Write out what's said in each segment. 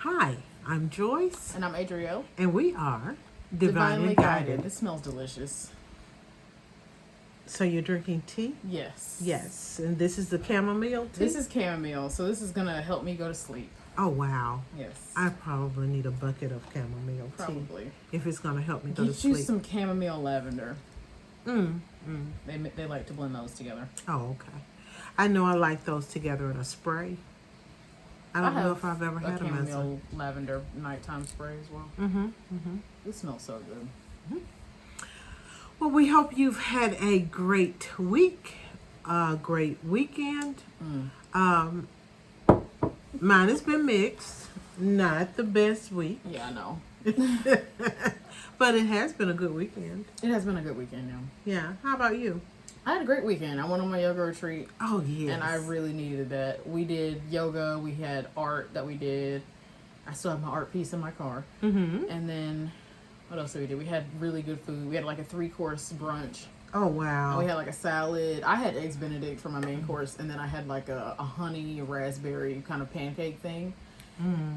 Hi, I'm Joyce, And I'm Adrielle. and we are Divinely Guided. It smells delicious. So you're drinking tea? Yes. Yes, and this is the chamomile tea? This is chamomile, so this is going to help me go to sleep. Oh, wow. Yes. I probably need a bucket of chamomile tea. Probably. If it's going to help me go to Get you sleep. some chamomile lavender. Mm. They like to blend those together. Oh, okay. I know I like those together in a spray. I don't know if I've ever had them as a... chamomile lavender nighttime spray as well. It smells so good. Well, we hope you've had a great week, a great weekend. Mine has been mixed. Not the best week, Yeah, I know. but it has been a good weekend. It has been a good weekend now. Yeah. How about you? I had a great weekend. I went on my yoga retreat. Oh, yes. And I really needed that. We did yoga. We had art that we did. I still have my art piece in my car. Mm-hmm. And then, what else did we do? We had really good food. We had like a 3-course brunch. Oh, wow. We had like a salad. I had eggs Benedict for my main course. And then I had like a honey raspberry kind of pancake thing.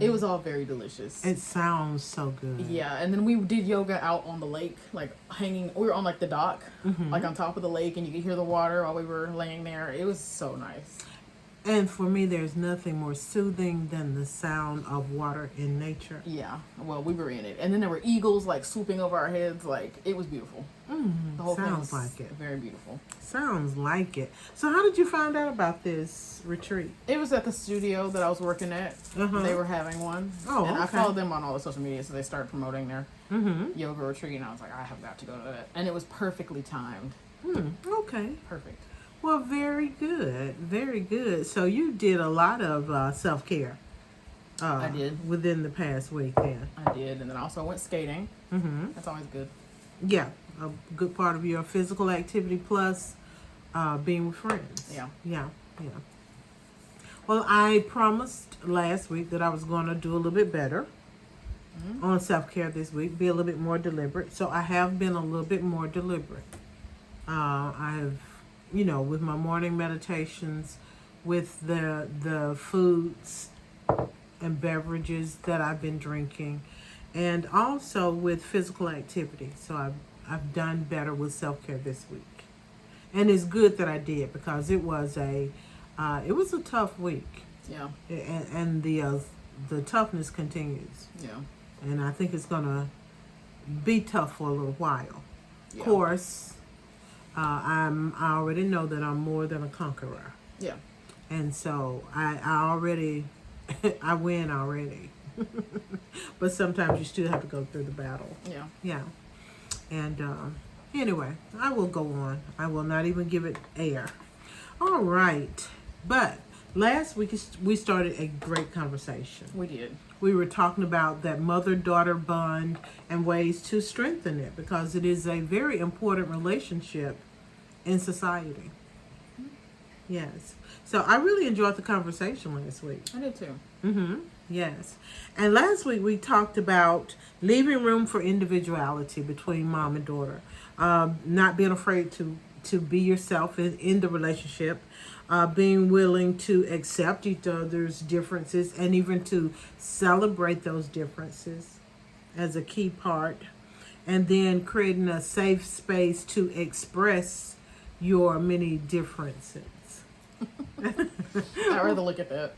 It was all very delicious. It sounds so good. Yeah, and then we did yoga out on the lake, like hanging. We were on like the dock, like on top of the lake, and you could hear the water while we were laying there. It was so nice. And for me, there's nothing more soothing than the sound of water in nature. Yeah, well, we were in it, and then there were eagles like swooping over our heads. Like it was beautiful. The whole thing Sounds was like it. very beautiful. Sounds like it. So how did you find out about this retreat? It was at the studio that I was working at. Uh-huh. They were having one. Oh, and I okay. followed them on all the social media, so they started promoting their yoga retreat, and I was like, I have got to go to that. And it was perfectly timed. Okay. Perfect. Well, very good. Very good. So you did a lot of self-care. I did. Within the past week then. I did, and then I also went skating. That's always good. Yeah. A good part of your physical activity plus being with friends. Yeah. Yeah. Yeah. Well, I promised last week that I was going to do a little bit better on self-care this week, be a little bit more deliberate. So I have been a little bit more deliberate. I have, with my morning meditations, with the foods and beverages that I've been drinking, and also with physical activity. So I've done better with self-care this week. And it's good that I did because it was a tough week. Yeah. And the toughness continues. Yeah. And I think it's going to be tough for a little while. Yeah. Of course, I already know that I'm more than a conqueror. Yeah. And so I already, I win already. But sometimes you still have to go through the battle. Yeah. Yeah. And anyway, I will go on. I will not even give it air. All right. But last week we started a great conversation. We did. We were talking about that mother-daughter bond and ways to strengthen it because it is a very important relationship in society. Yes. So I really enjoyed the conversation last week. I did too. Yes. And last week we talked about leaving room for individuality between mom and daughter. Not being afraid to be yourself in the relationship. Being willing to accept each other's differences and even to celebrate those differences as a key part. And then creating a safe space to express your many differences. I'd rather look at that.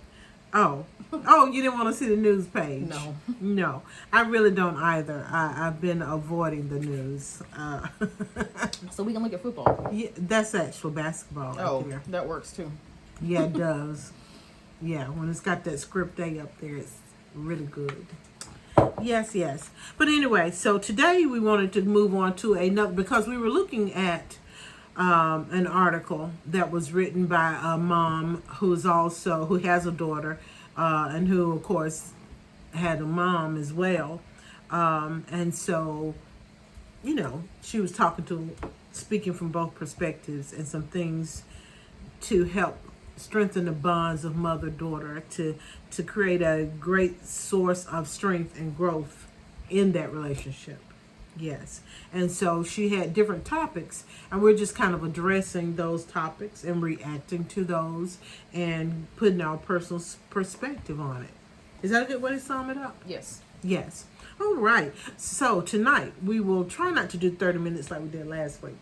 Oh, you didn't want to see the news page? No, I really don't either. I've been avoiding the news. So we can look at football. Yeah, that's actual basketball right there. That works too. Yeah, it does. Yeah, when it's got that script A up there, it's really good. Yes. But anyway, so today we wanted to move on to another, because we were looking at an article that was written by a mom who has a daughter, and who, of course, had a mom as well. And so, she was speaking from both perspectives and some things to help strengthen the bonds of mother-daughter to create a great source of strength and growth in that relationship. Yes. And so she had different topics, and we're just kind of addressing those topics and reacting to those and putting our personal perspective on it. Is that a good way to sum it up? Yes. Yes. All right. So tonight we will try not to do 30 minutes like we did last week,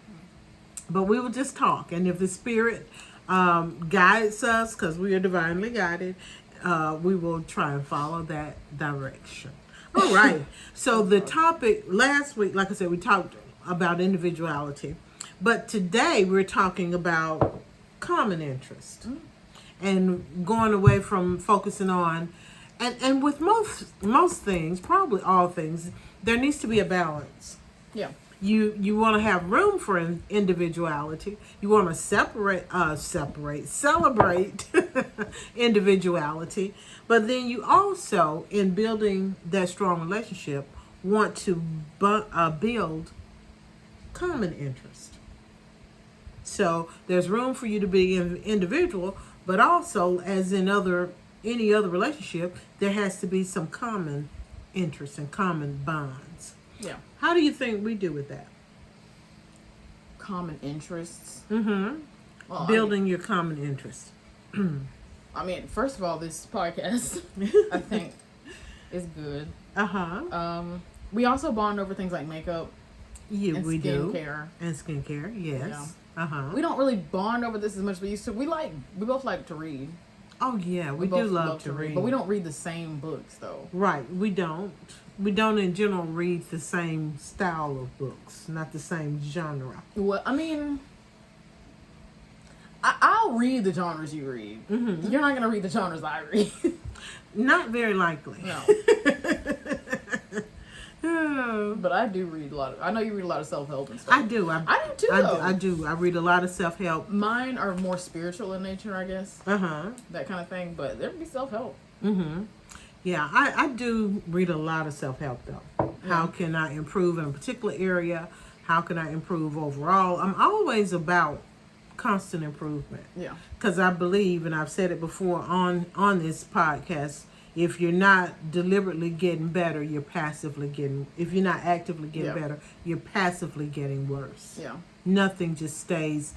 but we will just talk. And if the Spirit guides us, because we are divinely guided, we will try and follow that direction. All right. So the topic last week, like I said, we talked about individuality, but today we're talking about common interest and going away from focusing on, and with most things, probably all things, there needs to be a balance. Yeah. You want to have room for individuality. You want to celebrate individuality, but then you also, in building that strong relationship, want to build common interest. So there's room for you to be an individual, but also, as in any other relationship, there has to be some common interests and common bonds. Yeah. How do you think we do with that? Common interests. Mm-hmm. Well, Building your common interest. I mean, first of all, this podcast, I think, is good. Uh-huh. We also bond over things like makeup Yeah, and we do. skincare. And skincare, yes. Uh-huh. We don't really bond over this as much as we used to. We both like to read. Oh, yeah, we do both love to read. but we don't read the same books, though. Right, we don't. We don't in general read the same style of books, not the same genre. Well, I mean, I'll read the genres you read. Mm-hmm. You're not going to read the genres I read. Not very likely. No. Oh. But I do read a lot of, I know you read a lot of self-help and stuff. I do. I do too, though. I do. I read a lot of self-help. Mine are more spiritual in nature, I guess. Uh-huh. That kind of thing. But there can be self-help. Mm-hmm. Yeah, I do read a lot of self-help, though. Yeah. How can I improve in a particular area? How can I improve overall? I'm always about constant improvement. Yeah. Because I believe, and I've said it before on this podcast, if you're not deliberately getting better, you're passively getting, if you're not actively getting better, you're passively getting worse. Yeah. Nothing just stays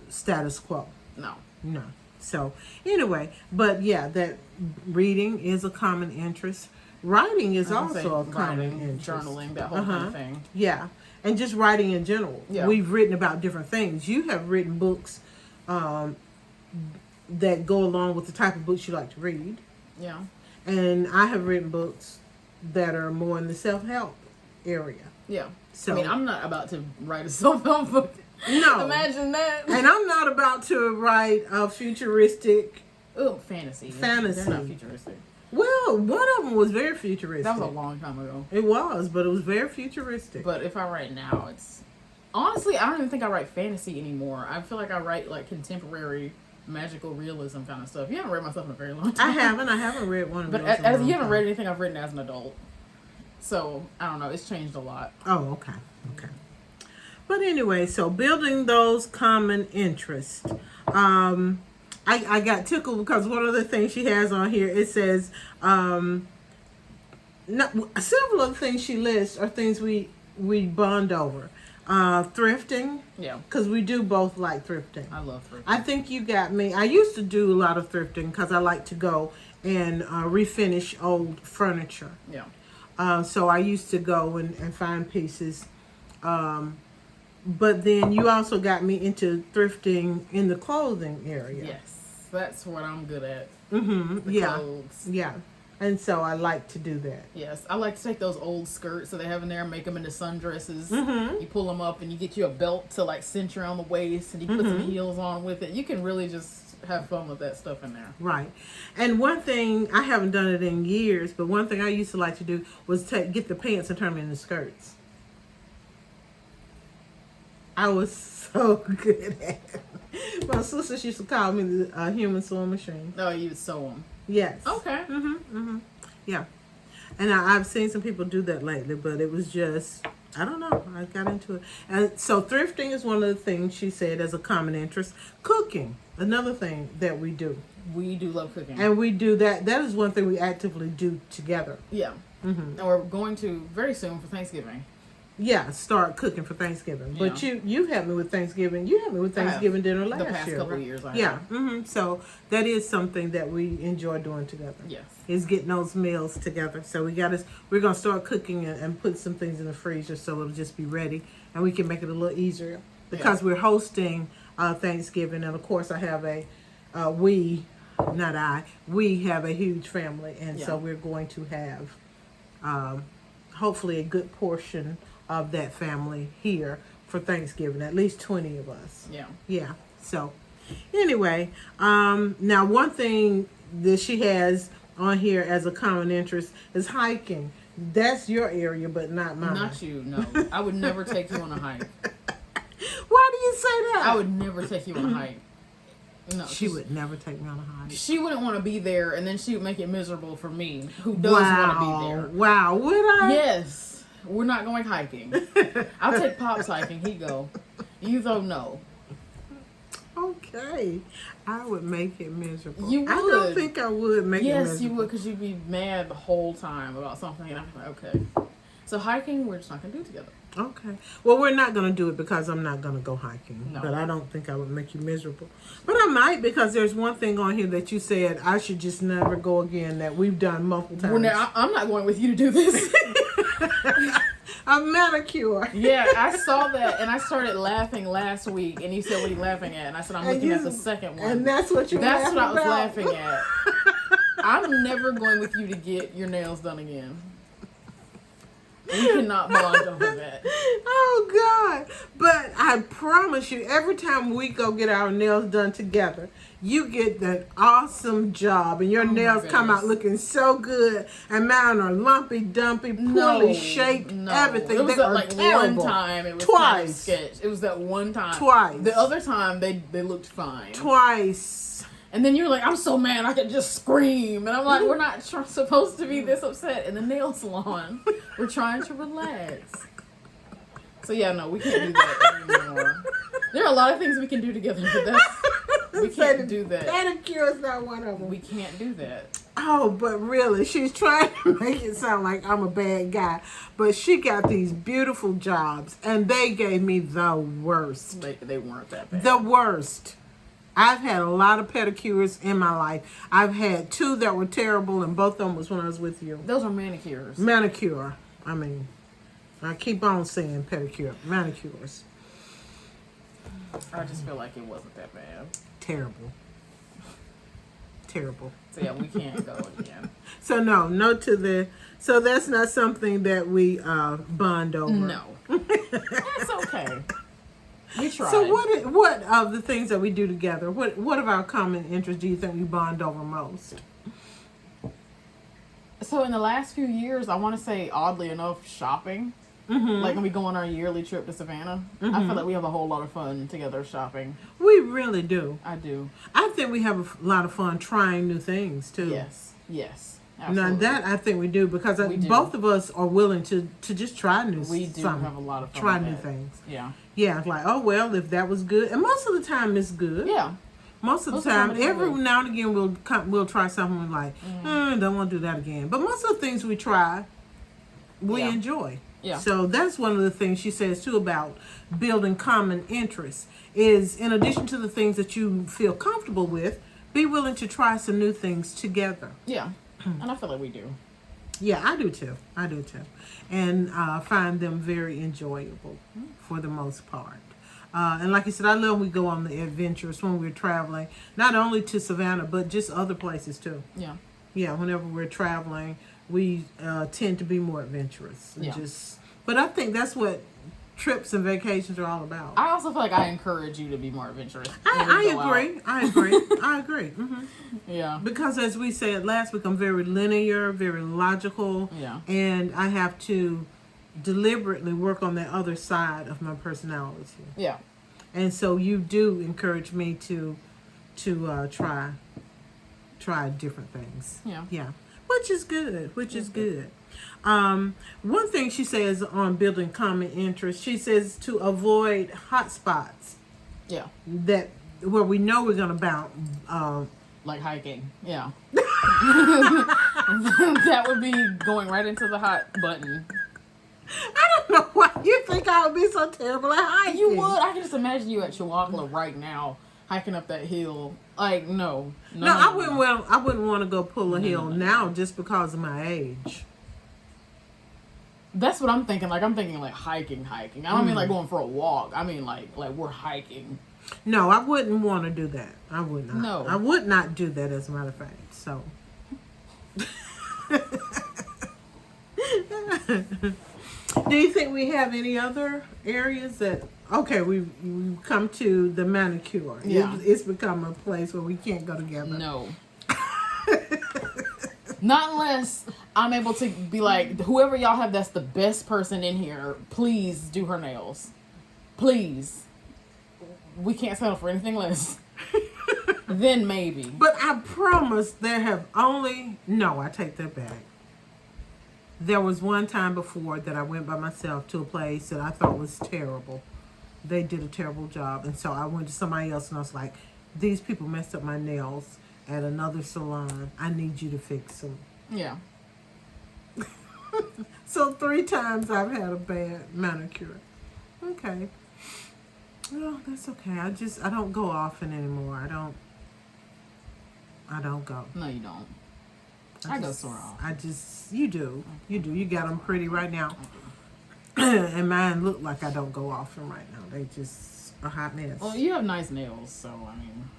status quo. No. No. So anyway, but yeah, that reading is a common interest. Writing is also a common interest. Journaling, that whole kind of thing. Yeah. And just writing in general. Yeah. We've written about different things. You have written books that go along with the type of books you like to read. Yeah. And I have written books that are more in the self-help area. Yeah. So I mean, I'm not about to write a self-help book. No. Imagine that. And I'm not about to write a futuristic. Ooh, fantasy. Fantasy. They're not futuristic. Well, one of them was very futuristic. That was a long time ago. It was, but it was very futuristic. But if I write now, it's... Honestly, I don't even think I write fantasy anymore. I feel like I write, like, contemporary magical realism kind of stuff. You haven't read my stuff in a very long time. I haven't read one of But those. as you haven't read anything I've written as an adult. So, I don't know. It's changed a lot. Oh, okay. Okay. But anyway, so building those common interests. I got tickled because one of the things she has on here, it says, several of the things she lists are things we bond over. Thrifting. Yeah. Because we do both like thrifting. I love thrifting. I think you got me. I used to do a lot of thrifting because I like to go and refinish old furniture. Yeah. So I used to go and find pieces. But then you also got me into thrifting in the clothing area. Yes. That's what I'm good at. Mm-hmm. The Yeah. clothes. Yeah. And so I like to do that. Yes, I like to take those old skirts that they have in there and make them into sundresses. Mm-hmm. You pull them up and you get you a belt to like cinch around the waist and you put some heels on with it. You can really just have fun with that stuff in there. Right. And one thing, I haven't done it in years, but one thing I used to like to do was get the pants and turn them into skirts. I was so good at it. My sisters used to call me the human sewing machine. Oh, you would sew them. Yes. Okay. Yeah. And I've seen some people do that lately, but it was just, I don't know. I got into it. And so thrifting is one of the things she said as a common interest. Cooking, another thing that we do. We do love cooking. And we do that. That is one thing we actively do together. Yeah. And we're going to very soon for Thanksgiving. start cooking for Thanksgiving. But Yeah. you helped me with Thanksgiving. You helped me with Thanksgiving dinner last year. The past couple right? years, I Yeah. have. So that is something that we enjoy doing together. Yes. Is getting those meals together. So we're gonna start cooking and put some things in the freezer so it'll just be ready and we can make it a little easier because we're hosting Thanksgiving, and of course I have we have a huge family, and so we're going to have hopefully a good portion of that family here for Thanksgiving, at least 20 of us. Yeah. So anyway, now one thing that she has on here as a common interest is hiking. That's your area, but not mine. Not you, no. I would never take you on a hike. Why do you say that? I would never take you on a hike. No, She would never take me on a hike. She wouldn't want to be there, and then she would make it miserable for me, who does want to be there. Wow, would I? Yes, we're not going hiking. I'll take Pops hiking. He go. You though, no. Okay, I would make it miserable. You would. I don't think I would make it miserable. Yes, you would, because you'd be mad the whole time about something, and I'm like, okay. So hiking, we're just not gonna do together. Okay. Well, we're not going to do it because I'm not going to go hiking. No. But I don't think I would make you miserable. But I might, because there's one thing on here that you said I should just never go again that we've done multiple times. Well, now, I'm not going with you to do this. A manicure. Yeah, I saw that, and I started laughing last week, and you said, what are you laughing at? And I said, I'm looking at the second one. And that's what you That's what I was about. laughing at. I'm never going with you to get your nails done again. We cannot bond over that. Oh, God. But I promise you, every time we go get our nails done together, you get that awesome job, and your nails come out looking so good, and mine are lumpy, dumpy, poorly shaped, everything. It was they that, are like, terrible. one time it was Twice. kind of sketch. It was that one time. Twice. The other time, they looked fine. Twice. And then you're like, I'm so mad I could just scream. And I'm like, we're not supposed to be this upset in the nail salon. We're trying to relax. So yeah, no, we can't do that anymore. There are a lot of things we can do together, but we can't do that. Manicure is not one of them. We can't do that. Oh, but really, she's trying to make it sound like I'm a bad guy. But she got these beautiful jobs, and they gave me the worst. They weren't that bad. The worst. I've had a lot of pedicures in my life. I've had 2 that were terrible, and both of them was when I was with you. Those are manicures. Manicure. I mean, I keep on saying pedicure. Manicures. I just feel like it wasn't that bad. Terrible. Terrible. So yeah, we can't go again. So no to the. So that's not something that we bond over. No. It's okay. We tried. So what of the things that we do together? What of our common interests do you think we bond over most? So in the last few years, I want to say, oddly enough, shopping. Mm-hmm. Like when we go on our yearly trip to Savannah, I feel like we have a whole lot of fun together shopping. We really do. I do. I think we have a lot of fun trying new things too. Yes. Now Absolutely. that I think we do because We do. both of us are willing to just try new. We do something. have a lot of fun. Try with new that. things. Yeah. Yeah, it's like, oh well, if that was good, and most of the time it's good. Yeah. Most of the Most of the time, time it is every good. now and again we'll try something like, don't want to do that again. But most of the things we try, we Yeah. enjoy. Yeah. So that's one of the things she says too about building common interests is, in addition to the things that you feel comfortable with, be willing to try some new things together. Yeah. And I feel like we do. Yeah, I do too. And find them very enjoyable for the most part. And like I said, I love when we go on the adventures when we're traveling, not only to Savannah, but just other places too. Yeah. Yeah, whenever we're traveling, we tend to be more adventurous. And Yeah. But I think that's what trips and vacations are all about. I also feel like I encourage you to be more adventurous. when we I go agree. out. I agree. Hmm. Yeah. Because as we said last week, I'm very linear, very logical. Yeah. And I have to deliberately work on that other side of my personality. Yeah. And so you do encourage me to try different things. Yeah. Yeah. Which is good. One thing she says on building common interests, she says to avoid hot spots Yeah. that where we know we're gonna bounce. Like hiking. Yeah. That would be going right into the hot button. I don't know why you think I would be so terrible at hiking. You would. I can just imagine you at Chihuahua right now, hiking up that hill. Like, no. No, I wouldn't. Well, I wouldn't want to go pull a hill no. now just because of my age. That's what I'm thinking. Like, I'm thinking like hiking. I don't mean like going for a walk. I mean like we're hiking. No, I wouldn't want to do that. I would not. No. I would not do that, as a matter of fact. So. Do you think we have any other areas that? Okay, we've come to the manicure. Yeah. It's become a place where we can't go together. No. Not unless I'm able to be like, whoever y'all have that's the best person in here, please do her nails. Please. We can't settle for anything less. Then maybe. But I promise there have only... No, I take that back. There was one time before that I went by myself to a place that I thought was terrible. They did a terrible job. And so I went to somebody else and I was like, these people messed up my nails at another salon. I need you to fix them. Yeah. So 3 times I've had a bad manicure. Okay. Well, that's okay. I don't go often anymore. I don't go. No, you don't. I go sore off. You do. You do. You got them pretty right now. And mine look like I don't go often right now. They just a hot mess. Well, you have nice nails, so I mean,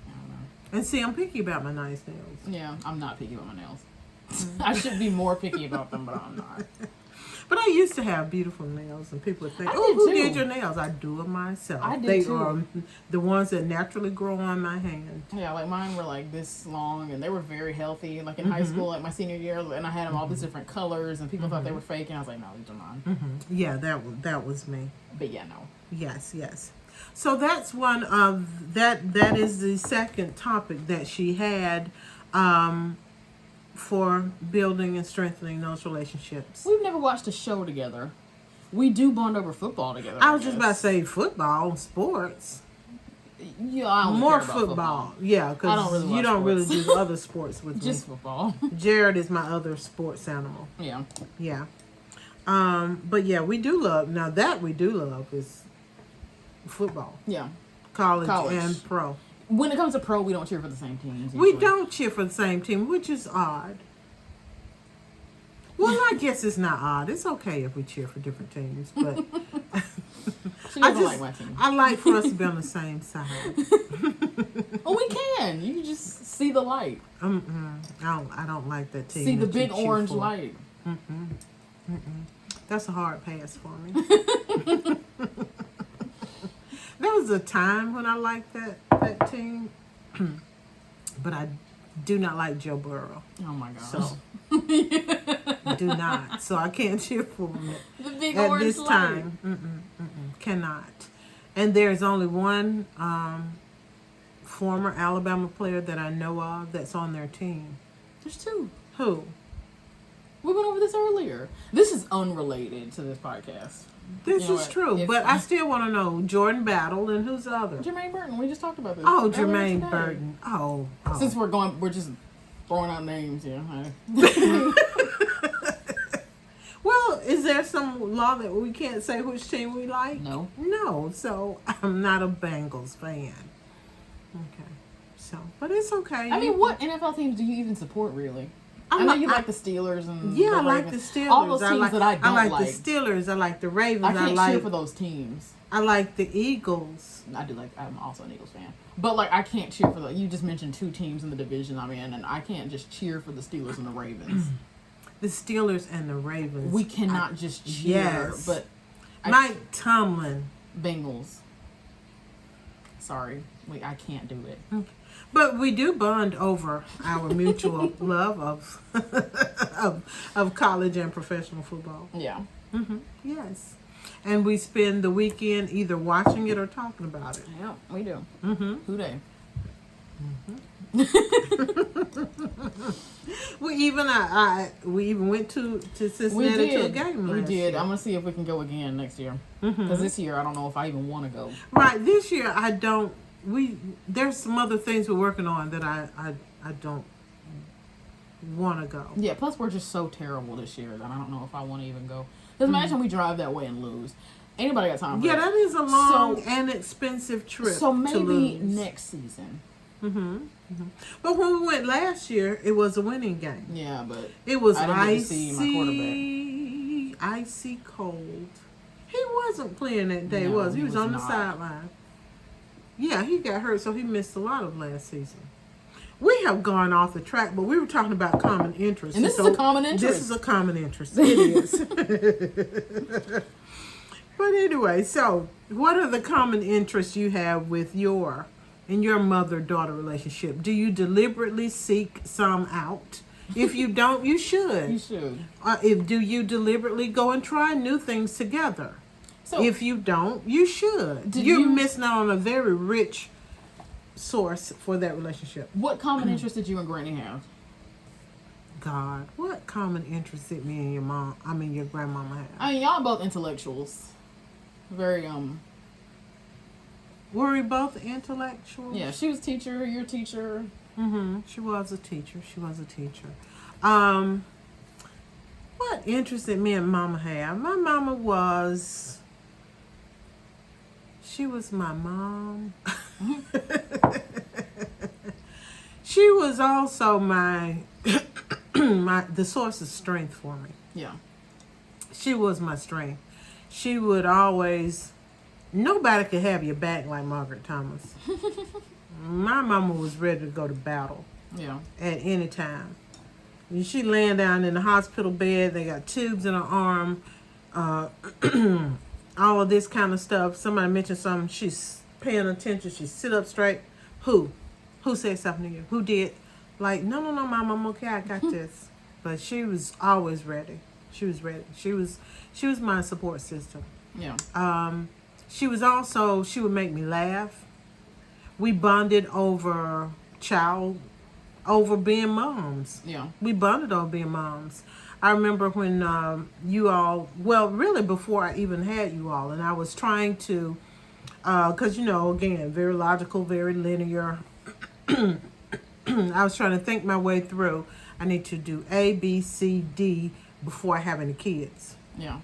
I don't know. And see, I'm picky about my nice nails. Yeah, I'm not picky about my nails. I should be more picky about them, but I'm not. But I used to have beautiful nails, and people would think, I "Oh, did who too. did your nails?" I do them myself. I did They too. are the ones that naturally grow on my hand. Yeah, like mine were like this long, and they were very healthy. Like in high school, like my senior year, and I had them all these different colors, and people thought they were fake, and I was like, no, these are mine. Yeah, that was me. But yeah, no. Yes. So that's one of that is the second topic that she had for building and strengthening those relationships. We've never watched a show together. We do bond over football together. I was just about to guess. say football, sports. Yeah, I only More care about football. Yeah, I don't because really you watch don't really sports. do other sports with Just me. football. Jared is my other sports animal. Yeah. Yeah. But yeah, we do love, now that we do love is football. Yeah. College. College. And pro. When it comes to pro, we don't cheer for the same teams. We usually. don't cheer for the same team, which is odd. Well, I guess it's not odd. It's okay if we cheer for different teams, but She doesn't like my team. I like for us to be on the same side. Oh, we can. You can just see the light. I don't like that team. See the that you big cheer orange for. light. That's a hard pass for me. There was a time when I liked that team, but I do not like Joe Burrow. Oh my gosh. So do not. So I can't cheer for him the big at orange this light. time. Cannot. And there's only one former Alabama player that I know of that's on their team. There's 2. Who? We went over this earlier. This is unrelated to this podcast. This You know is what? true, If- but I still want to know Jordan Battle and who's the other? Jermaine Burton. We just talked about this. Oh, earlier Jermaine today. Burton. Oh. Since we're just throwing out names here. Well, is there some law that we can't say which team we like? No. No, so I'm not a Bengals fan. Okay. So, but it's okay. I mean, what NFL teams do you even support, really? I know you like the Steelers and Yeah, the I like the Ravens. Steelers. All those teams that I don't like like. the Steelers. I like the Ravens. I can't like cheer for those teams. I like the Eagles. I do like. I'm also an Eagles fan, but like I can't cheer for the. You just mentioned 2 teams in the division I'm in, and I can't just cheer for the Steelers and the Ravens. The Steelers and the Ravens. We cannot just cheer, Yes. but Mike Tomlin. Bengals. Sorry, I can't do it. But we do bond over our mutual love of college and professional football. Yeah. Yes. And we spend the weekend either watching it or talking about it. Yeah, we do. Who they? We even went to We Cincinnati to a did. game We last did. year. I'm gonna see if we can go again next year. Because this year I don't know if I even want to go. Right, this year I don't. There's some other things we're working on that I don't want to go. Yeah. Plus we're just so terrible this year that I don't know if I want to even go. Because imagine we drive that way and lose. Anybody got time for Yeah, that? that is a long and expensive trip. So to maybe lose. next season. But when we went last year, it was a winning game. Yeah, but It was I didn't get to see my quarterback. icy cold. He wasn't playing that day, No, was he? he Was was on the not. sideline. Yeah, he got hurt, so he missed a lot of last season. We have gone off the track, but we were talking about common interests. And this is a common interest. This is a common interest. It is. But anyway, so what are the common interests you have with your mother-daughter relationship? Do you deliberately seek some out? If you don't, you should. You should. Do you deliberately go and try new things together? So If you don't, you should. You're missing out on a very rich source for that relationship. what common interest did you and Granny have? God, what common interest did me and your grandmama have? I mean, y'all both intellectuals. Very Were we both intellectual? Yeah, she was teacher. You're a teacher. She was a teacher. What interest did me and mama have? My mama was. She was my mom. She was also my the source of strength for me. Yeah. She was my strength. She would always. Nobody could have your back like Margaret Thomas. My mama was ready to go to battle Yeah. at any time. She laying down in the hospital bed. They got tubes in her arm. All of this kind of stuff. Somebody mentioned something. She's paying attention. She sit up straight. Who said something to you? Who did? Like, no, Mom, I'm okay. I got this. But she was always ready. She was ready. She was my support system. Yeah. She would make me laugh. We bonded over being moms. Yeah. We bonded over being moms. I remember when you all, well, really before I even had you all, and I was trying to, because, again, very logical, very linear. I was trying to think my way through. I need to do A, B, C, D before I have any kids. Yeah.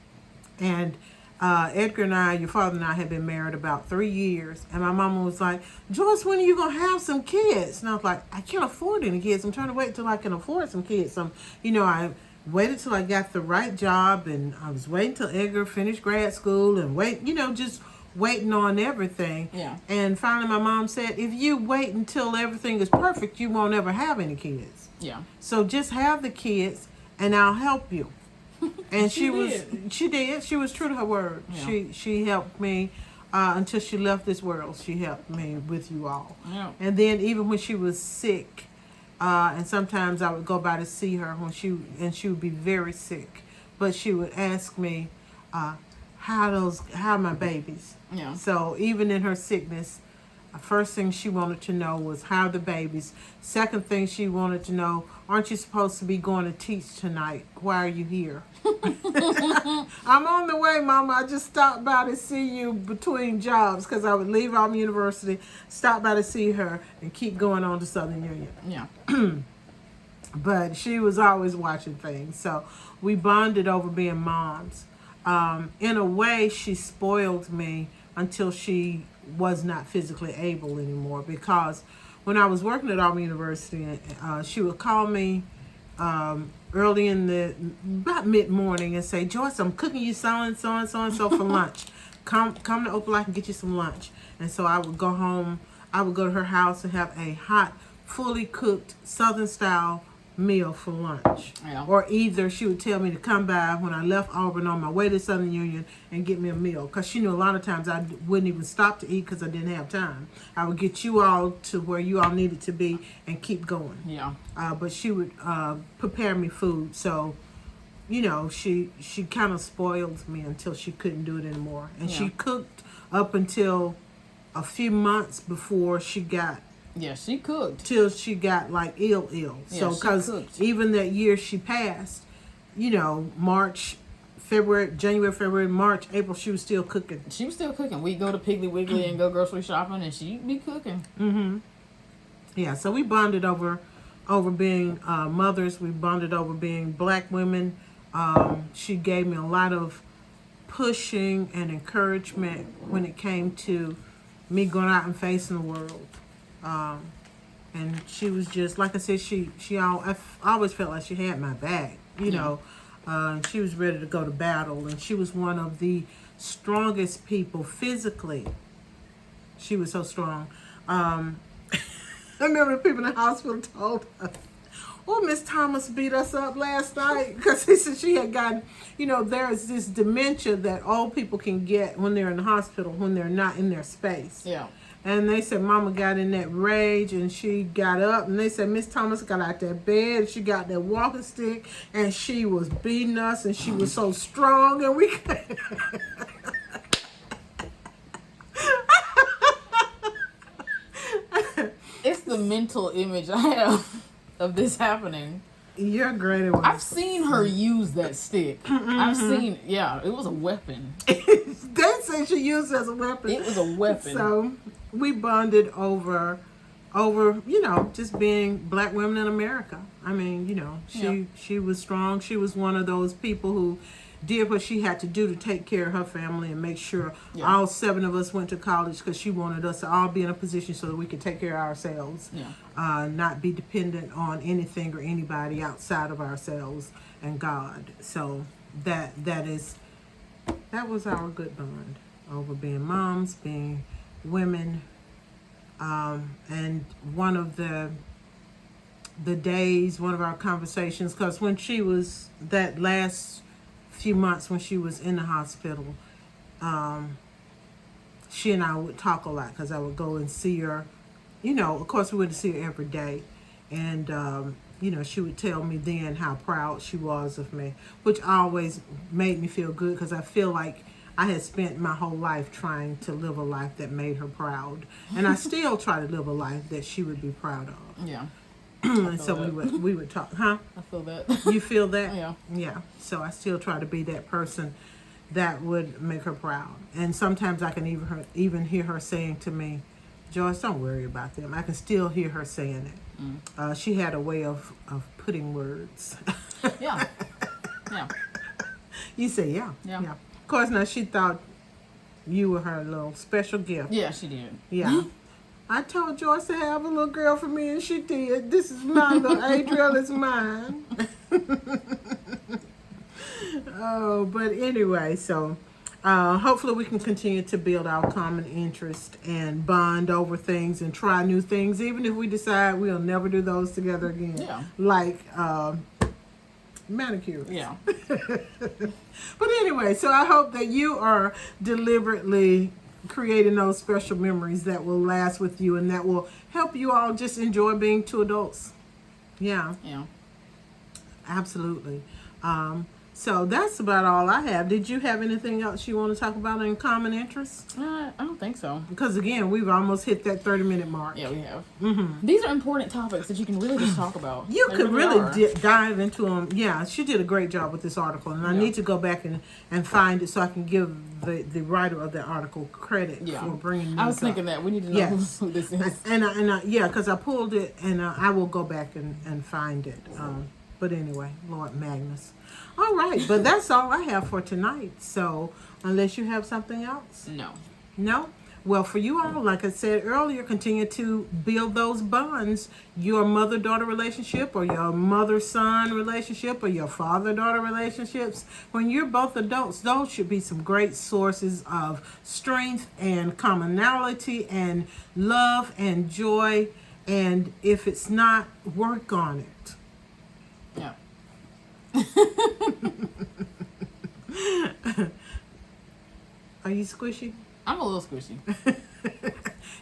And Edgar and I, your father and I, had been married about 3 years. And my mama was like, Joyce, when are you going to have some kids? And I was like, I can't afford any kids. I'm trying to wait till I can afford some kids. I waited till I got the right job. And I was waiting till Edgar finished grad school and just waiting on everything. Yeah. And finally my mom said, if you wait until everything is perfect, you won't ever have any kids. Yeah. So just have the kids and I'll help you. And she did. She was true to her word. Yeah. She helped me until she left this world. She helped me with you all. Yeah. And then even when she was sick, and sometimes I would go by to see her she would be very sick, but she would ask me, how are my babies? Yeah. So even in her sickness, first thing she wanted to know was how are the babies. Second thing she wanted to know, aren't you supposed to be going to teach tonight? Why are you here? I'm on the way, Mama. I just stopped by to see you between jobs because I would leave Auburn University, stop by to see her, and keep going on to Southern Union. Yeah. But she was always watching things. So we bonded over being moms. In a way, she spoiled me until she was not physically able anymore, because when I was working at Auburn University, she would call me early about mid-morning and say, Joyce, I'm cooking you so and so for lunch. Come to Opelika and get you some lunch. And so I would go home. I would go to her house and have a hot, fully cooked Southern style meal for lunch. Yeah. Or either she would tell me to come by when I left Auburn on my way to Southern Union and get me a meal, because she knew a lot of times I wouldn't even stop to eat because I didn't have time. I would get you all to where you all needed to be and keep going. Yeah. But she would prepare me food. So, she kind of spoiled me until she couldn't do it anymore. And Yeah. she cooked up until a few months before she got Yeah, she cooked. till she got like ill. Yeah, So she because cooked. even that year she passed, March, January, February, March, April, she was still cooking. She was still cooking. We'd go to Piggly Wiggly and go grocery shopping, and she'd be cooking. Yeah, so we bonded over being mothers. We bonded over being black women, She gave me a lot of pushing and encouragement when it came to me going out and facing the world. And she was just, like I said, I always felt like she had my back, you know. She was ready to go to battle, and she was one of the strongest people physically. She was so strong. I remember the people in the hospital told us, "Oh, Miss Thomas beat us up last night," because they said she had gotten, you know, there's this dementia that old people can get when they're in the hospital, when they're not in their space. Yeah. And they said Mama got in that rage, and she got up, and they said Miss Thomas got out that bed, she got that walking stick, and she was beating us, and she was so strong, and we could It's the mental image I have of this happening. You're great at what I've seen her use that stick. I've seen, it was a weapon. they say she used it as a weapon. It was a weapon. So we bonded over, you know, just being black women in America. I mean, you know, she was strong. She was one of those people who did what she had to do to take care of her family and make sure all 7 of us went to college, because she wanted us to all be in a position so that we could take care of ourselves, not be dependent on anything or anybody outside of ourselves and God. So that was our good bond over being moms, being women, and one of the days, one of our conversations, because when she was that last few months when she was in the hospital, she and I would talk a lot, because I would go and see her. You know, of course, we went to see her every day, and you know, she would tell me then how proud she was of me, which always made me feel good, because I feel like I had spent my whole life trying to live a life that made her proud, and I still try to live a life that she would be proud of. Yeah. And so we would talk, huh? I feel that. You feel that? Yeah. Yeah. So I still try to be that person that would make her proud. And sometimes I can even hear her saying to me, "Joyce, don't worry about them." I can still hear her saying it. She had a way of putting words. Yeah. Yeah. You say, yeah. Yeah. Of course, now she thought you were her little special gift. Yeah, she did. Yeah. I told Joyce to have a little girl for me, and she did. This is my little Adriel, is mine. Oh, but anyway, so hopefully we can continue to build our common interest and bond over things and try new things, even if we decide we'll never do those together again. Yeah. Like manicures. Yeah. But anyway, so I hope that you are deliberately creating those special memories that will last with you and that will help you all just enjoy being 2 adults. Yeah. Yeah. Absolutely. So that's about all I have. Did you have anything else you want to talk about in common interests? I don't think so. Because again, we've almost hit that 30-minute mark. Yeah, we have. Mm-hmm. These are important topics that you can really just talk about. You could really dive into them. Yeah, she did a great job with this article, and I need to go back and find it so I can give the writer of the article credit for bringing these I was thinking that we need to know who this is. And yeah, because I pulled it, and I will go back and find it. But anyway, Lord Magnus. All right, but that's all I have for tonight. So unless you have something else? No? Well, for you all, like I said earlier, continue to build those bonds. Your mother-daughter relationship, or your mother-son relationship, or your father-daughter relationships. When you're both adults, those should be some great sources of strength and commonality and love and joy. And if it's not, work on it. Yeah. Are you squishy? I'm a little squishy.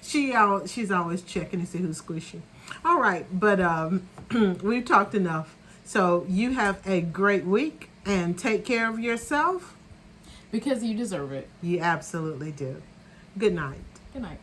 She's always checking to see who's squishy. All right, but we've talked enough. So you have a great week and take care of yourself. Because you deserve it. You absolutely do. Good night. Good night.